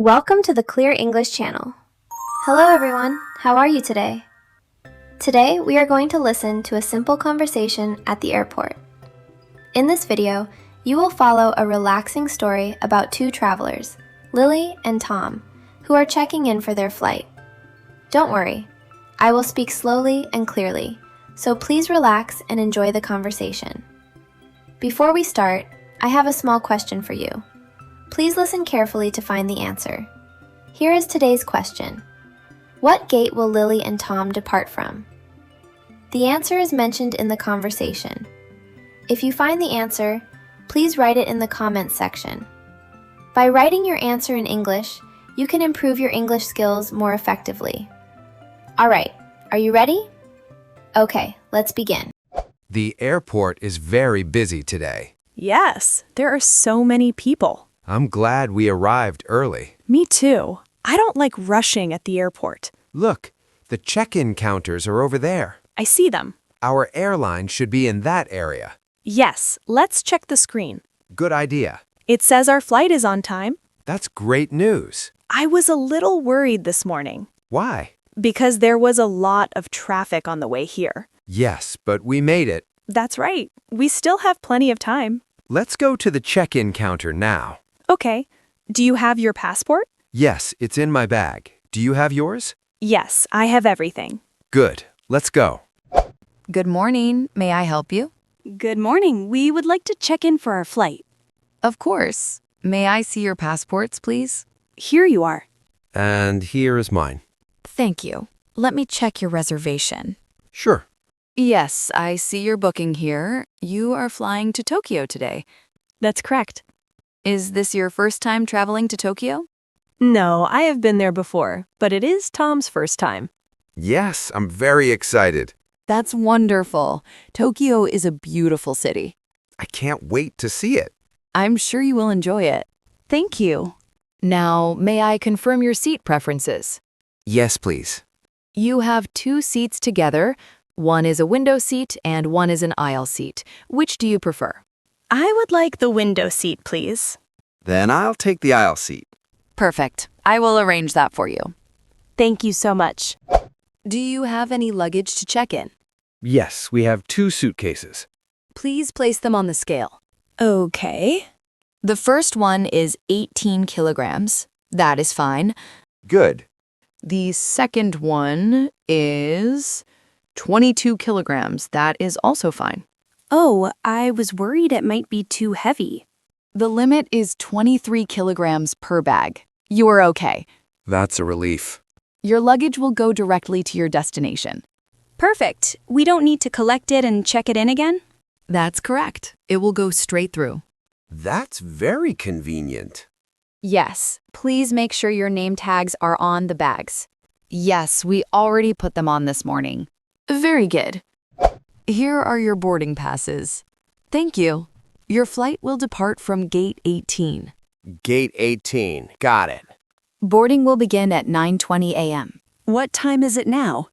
Welcome to the Clear English channel. Hello everyone, how are you today? Today we are going to listen to a simple conversation at the airport. In this video, you will follow a relaxing story about two travelers, Lily and Tom, who are checking in for their flight. Don't worry, I will speak slowly and clearly, so please relax and enjoy the conversation. Before we start, I have a small question for you. Please listen carefully to find the answer. Here is today's question. What gate will Lily and Tom depart from? The answer is mentioned in the conversation. If you find the answer, please write it in the comments section. By writing your answer in English, you can improve your English skills more effectively. Alright, are you ready? Okay, let's begin. The airport is very busy today. Yes, there are so many people. I'm glad we arrived early. Me too. I don't like rushing at the airport. Look, the check-in counters are over there. I see them. Our airline should be in that area. Yes, let's check the screen. Good idea. It says our flight is on time. That's great news. I was a little worried this morning Why? because there was a lot of traffic on the way here. Yes, but we made it. That's right. We still have plenty of time. Let's go to the check-in counter now. Okay. Do you have your passport? Yes, it's in my bag. Do you have yours? Yes, I have everything. Good. Let's go. Good morning. May I help you? Good morning. We would like to check in for our flight. Of course. May I see your passports, please? Here you are. And here is mine. Thank you. Let me check your reservation. Sure. Yes, I see your booking here. You are flying to Tokyo today. That's correct. Is this your first time traveling to Tokyo? No, I have been there before, but it is Tom's first time. Yes, I'm very excited. That's wonderful. Tokyo is a beautiful city. I can't wait to see it. I'm sure you will enjoy it. Thank you. Now, may I confirm your seat preferences? Yes, please. You have two seats together. One is a window seat and one is an aisle seat. Which do you prefer? I would like the window seat, please. Then I'll take the aisle seat. Perfect. I will arrange that for you. Thank you so much. Do you have any luggage to check in? Yes, we have 2 suitcases. Please place them on the scale. Okay. The first one is 18 kilograms. That is fine. Good. The second one is 22 kilograms. That is also fine. Oh, I was worried it might be too heavy. The limit is 23 kilograms per bag. You are okay. That's a relief. Your luggage will go directly to your destination. Perfect. We don't need to collect it and check it in again? That's correct. It will go straight through. That's very convenient. Yes, please make sure your name tags are on the bags. Yes, we already put them on this morning. Very good. Here are your boarding passes. Thank you. Your flight will depart from Gate 18. Gate 18. Got it. Boarding will begin at 9:20 a.m. What time is it now?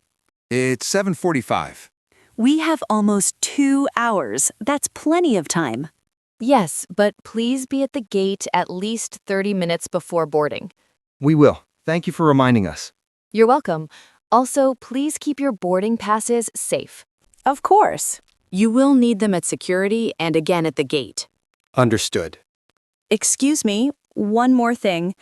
It's 7:45. We have almost 2 hours. That's plenty of time. Yes, but please be at the gate at least 30 minutes before boarding. We will. Thank you for reminding us. You're welcome. Also, please keep your boarding passes safe. Of course. You will need them at security and again at the gate. Understood. Excuse me, one more thing.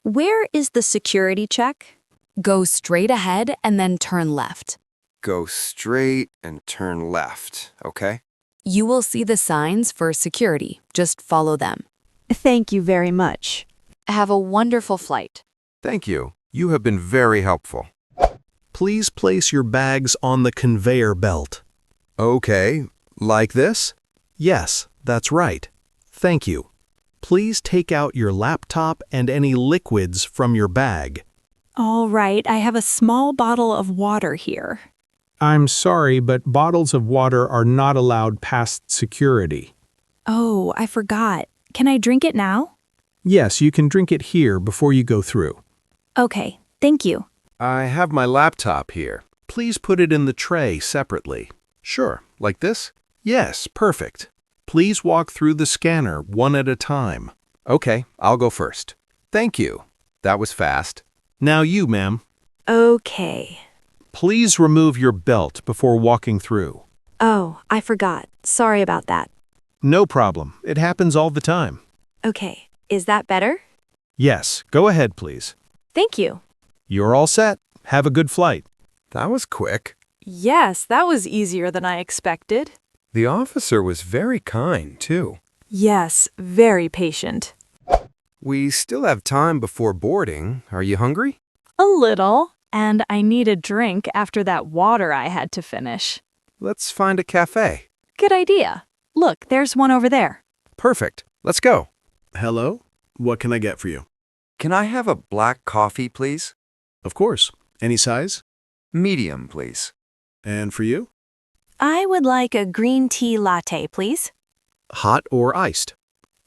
Where is the security check? Go straight ahead and then turn left. Go straight and turn left, okay? You will see the signs for security. Just follow them. Thank you very much. Have a wonderful flight. Thank you. You have been very helpful. Please place your bags on the conveyor belt. Okay, like this? Yes, that's right. Thank you. Please take out your laptop and any liquids from your bag. All right, I have a small bottle of water here. I'm sorry, but bottles of water are not allowed past security. Oh, I forgot. Can I drink it now? Yes, you can drink it here before you go through. Okay, thank you. I have my laptop here. Please put it in the tray separately. Sure, like this? Yes, perfect. Please walk through the scanner one at a time. Okay, I'll go first. Thank you. That was fast. Now you, ma'am. Okay. Please remove your belt before walking through. Oh, I forgot. Sorry about that. No problem. It happens all the time. Okay. Is that better? Yes, go ahead, please. Thank you. You're all set. Have a good flight. That was quick. Yes, that was easier than I expected. The officer was very kind, too. Yes, very patient. We still have time before boarding. Are you hungry? A little, and I need a drink after that water I had to finish. Let's find a cafe. Good idea. Look, there's one over there. Perfect. Let's go. Hello? What can I get for you? Can I have a black coffee, please? Of course. Any size? Medium, please. And for you? I would like a green tea latte, please. Hot or iced?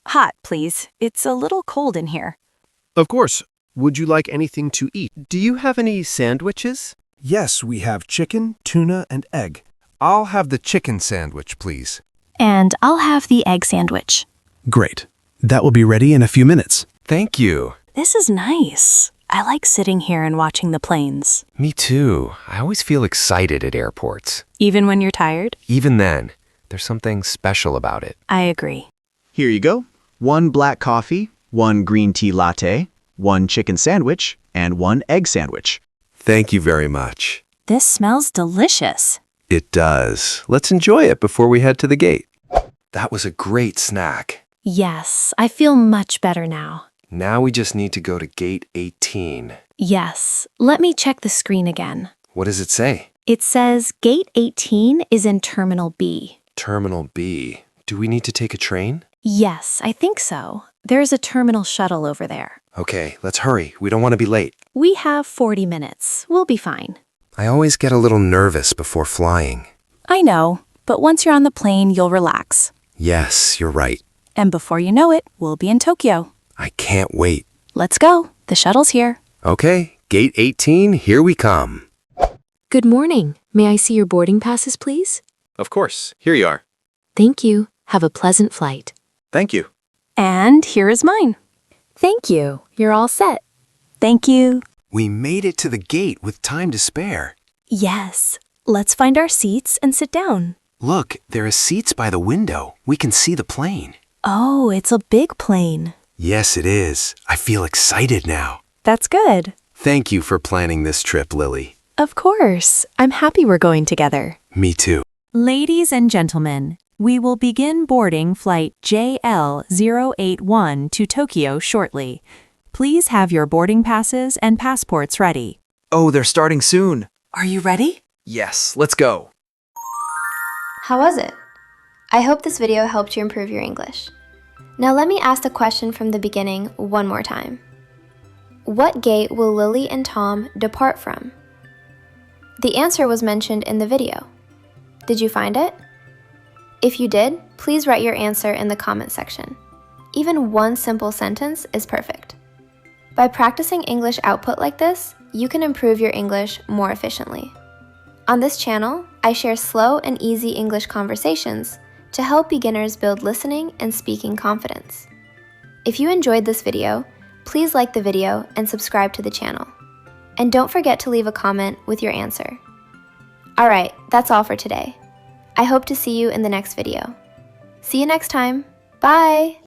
Hot, please. It's a little cold in here. Of course. Would you like anything to eat? Do you have any sandwiches? Yes, we have chicken, tuna, and egg. I'll have the chicken sandwich, please. And I'll have the egg sandwich. Great. That will be ready in a few minutes. Thank you. This is nice. I like sitting here and watching the planes. Me too. I always feel excited at airports. Even when you're tired? Even then, there's something special about it. I agree. Here you go. 1 black coffee, 1 green tea latte, 1 chicken sandwich, and 1 egg sandwich. Thank you very much. This smells delicious. It does. Let's enjoy it before we head to the gate. That was a great snack. Yes, I feel much better now. Now we just need to go to gate 18. Yes, let me check the screen again. What does it say? It says Gate 18 is in Terminal B. Terminal B. Do we need to take a train? Yes, I think so. There's a terminal shuttle over there. Okay, let's hurry. We don't want to be late. We have 40 minutes. We'll be fine. I always get a little nervous before flying. I know, but once you're on the plane, you'll relax. Yes, you're right. And before you know it, we'll be in Tokyo. I can't wait. Let's go. The shuttle's here. Okay, gate 18, here we come. Good morning. May I see your boarding passes, please? Of course. Here you are. Thank you. Have a pleasant flight. Thank you. And here is mine. Thank you. You're all set. Thank you. We made it to the gate with time to spare. Yes. Let's find our seats and sit down. Look, there are seats by the window. We can see the plane. Oh, it's a big plane. Yes, it is. I feel excited now. That's good. Thank you for planning this trip, Lily. Of course. I'm happy we're going together. Me too. Ladies and gentlemen, we will begin boarding flight JL081 to Tokyo shortly. Please have your boarding passes and passports ready. Oh, they're starting soon. Are you ready? Yes, let's go. How was it? I hope this video helped you improve your English. Now let me ask the question from the beginning one more time. What gate will Lily and Tom depart from? The answer was mentioned in the video. Did you find it? If you did, please write your answer in the comment section. Even one simple sentence is perfect. By practicing English output like this, you can improve your English more efficiently. On this channel, I share slow and easy English conversations to help beginners build listening and speaking confidence. If you enjoyed this video, please like the video and subscribe to the channel. And don't forget to leave a comment with your answer. Alright, that's all for today. I hope to see you in the next video. See you next time. Bye!